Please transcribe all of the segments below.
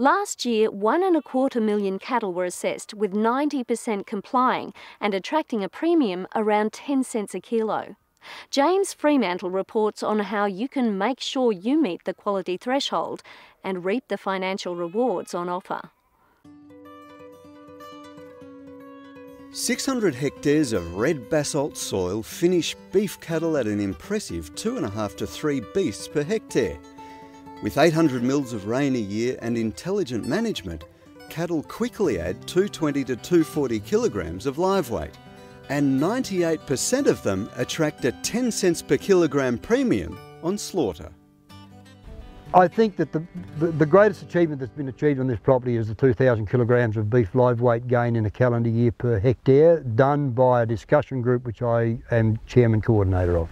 Last year, 1.25 million cattle were assessed, with 90% complying and attracting a premium around 10 cents a kilo. James Fremantle reports on how you can make sure you meet the quality threshold and reap the financial rewards on offer. 600 hectares of red basalt soil finish beef cattle at an impressive 2.5 to 3 beasts per hectare. With 800 mils of rain a year and intelligent management, cattle quickly add 220 to 240 kilograms of live weight, and 98% of them attract a 10 cents per kilogram premium on slaughter. I think that the greatest achievement that's been achieved on this property is the 2,000 kilograms of beef live weight gain in a calendar year per hectare, done by a discussion group which I am chairman coordinator of.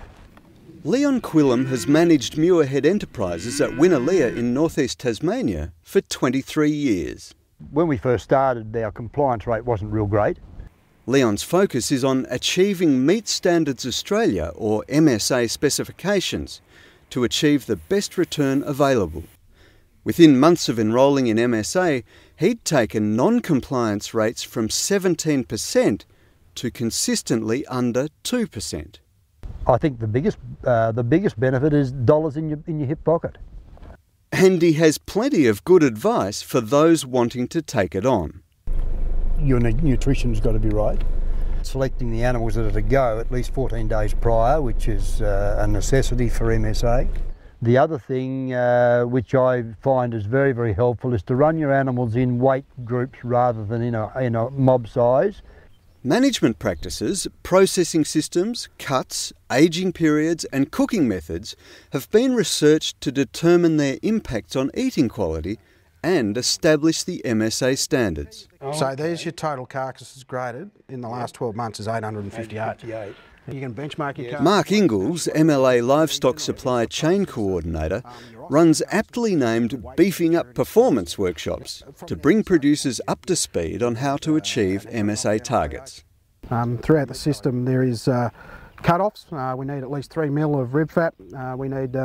Leon Quillam has managed Muirhead Enterprises at Winnaleah in northeast Tasmania for 23 years. When we first started, our compliance rate wasn't real great. Leon's focus is on achieving Meat Standards Australia, or MSA, specifications to achieve the best return available. Within months of enrolling in MSA, he'd taken non-compliance rates from 17% to consistently under 2%. I think the biggest benefit is dollars in your hip pocket. And he has plenty of good advice for those wanting to take it on. Your nutrition's got to be right. Selecting the animals that are to go at least 14 days prior, which is a necessity for MSA. The other thing which I find is very, very helpful is to run your animals in weight groups rather than in a mob size. Management practices, processing systems, cuts, ageing periods and cooking methods have been researched to determine their impacts on eating quality and establish the MSA standards. So there's your total carcasses graded in the last 12 months is 858. You can benchmark your carcass. Mark Ingalls, MLA Livestock Supply Chain Coordinator, runs aptly named Beefing Up Performance workshops to bring producers up to speed on how to achieve MSA targets. Throughout the system there is cut-offs. We need at least 3 mil of rib fat. We need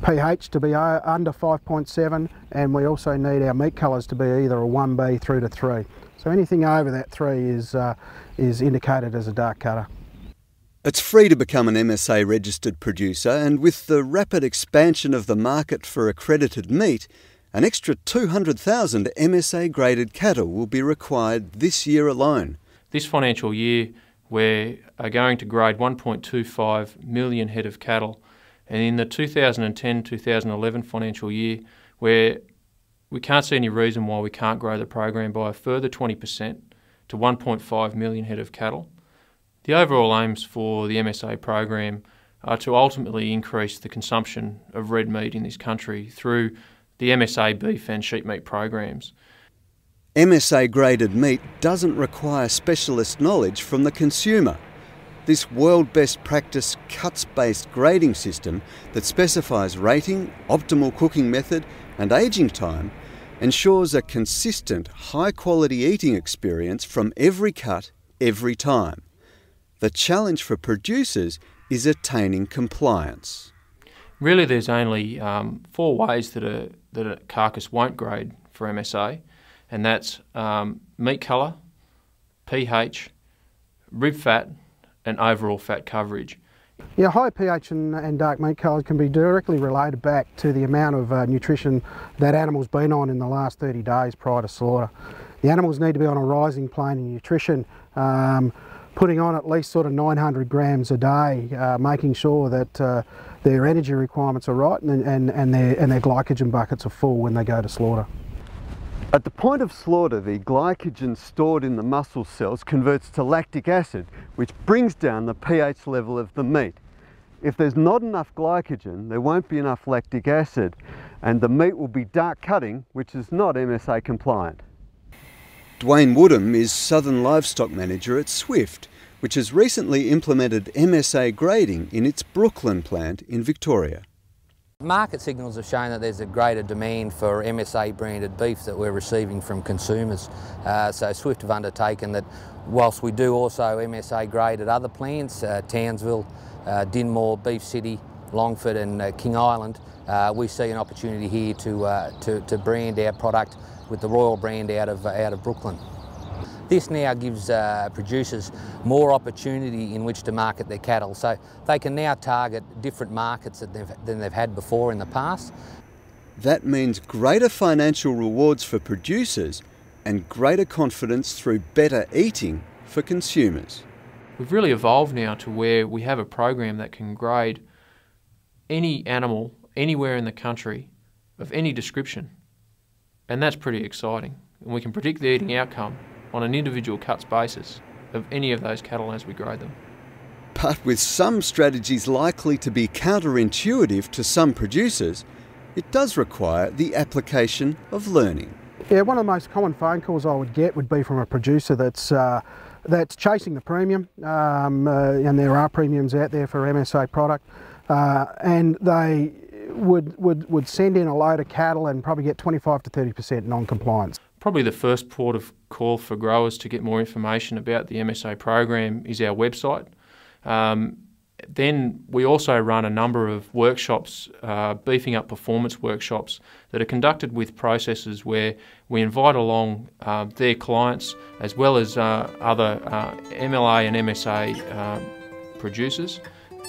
pH to be under 5.7, and we also need our meat colours to be either a 1B through to 3. So anything over that 3 is indicated as a dark cutter. It's free to become an MSA registered producer, and with the rapid expansion of the market for accredited meat, an extra 200,000 MSA graded cattle will be required this year alone. This financial year we are going to grade 1.25 million head of cattle, and in the 2010-2011 financial year where we can't see any reason why we can't grow the program by a further 20% to 1.5 million head of cattle. The overall aims for the MSA program are to ultimately increase the consumption of red meat in this country through the MSA beef and sheep meat programs. MSA graded meat doesn't require specialist knowledge from the consumer. This world best practice cuts-based grading system that specifies rating, optimal cooking method and ageing time ensures a consistent, high-quality eating experience from every cut, every time. The challenge for producers is attaining compliance. Really there's only 4 ways that a carcass won't grade for MSA, and that's meat colour, pH, rib fat and overall fat coverage. Yeah, high pH and dark meat colours can be directly related back to the amount of nutrition that animal's been on in the last 30 days prior to slaughter. The animals need to be on a rising plane in nutrition, putting on at least sort of 900 grams a day, making sure that their energy requirements are right and their glycogen buckets are full when they go to slaughter. At the point of slaughter, the glycogen stored in the muscle cells converts to lactic acid, which brings down the pH level of the meat. If there's not enough glycogen, there won't be enough lactic acid, and the meat will be dark cutting, which is not MSA compliant. Dwayne Woodham is Southern Livestock Manager at Swift, which has recently implemented MSA grading in its Brooklyn plant in Victoria. Market signals have shown that there's a greater demand for MSA branded beef that we're receiving from consumers. So Swift have undertaken that whilst we do also MSA grade at other plants, Townsville, Dinmore, Beef City Longford and King Island, we see an opportunity here to brand our product with the Royal brand out of Brooklyn. This now gives producers more opportunity in which to market their cattle, so they can now target different markets than they've had before in the past. That means greater financial rewards for producers and greater confidence through better eating for consumers. We've really evolved now to where we have a program that can grade any animal anywhere in the country of any description, and that's pretty exciting. And we can predict the eating outcome on an individual cuts basis of any of those cattle as we grade them. But with some strategies likely to be counterintuitive to some producers, it does require the application of learning. Yeah, one of the most common phone calls I would get would be from a producer that's chasing the premium, and there are premiums out there for MSA product, and they would send in a load of cattle and probably get 25 to 30% non-compliance. Probably the first port of call for growers to get more information about the MSA program is our website. Then we also run a number of workshops, beefing up performance workshops that are conducted with processors where we invite along their clients as well as other MLA and MSA producers.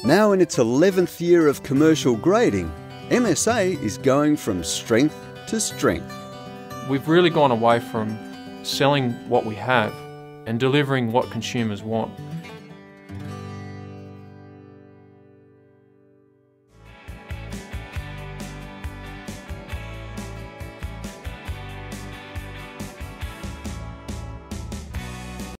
Now in its 11th year of commercial grading, MSA is going from strength to strength. We've really gone away from selling what we have and delivering what consumers want.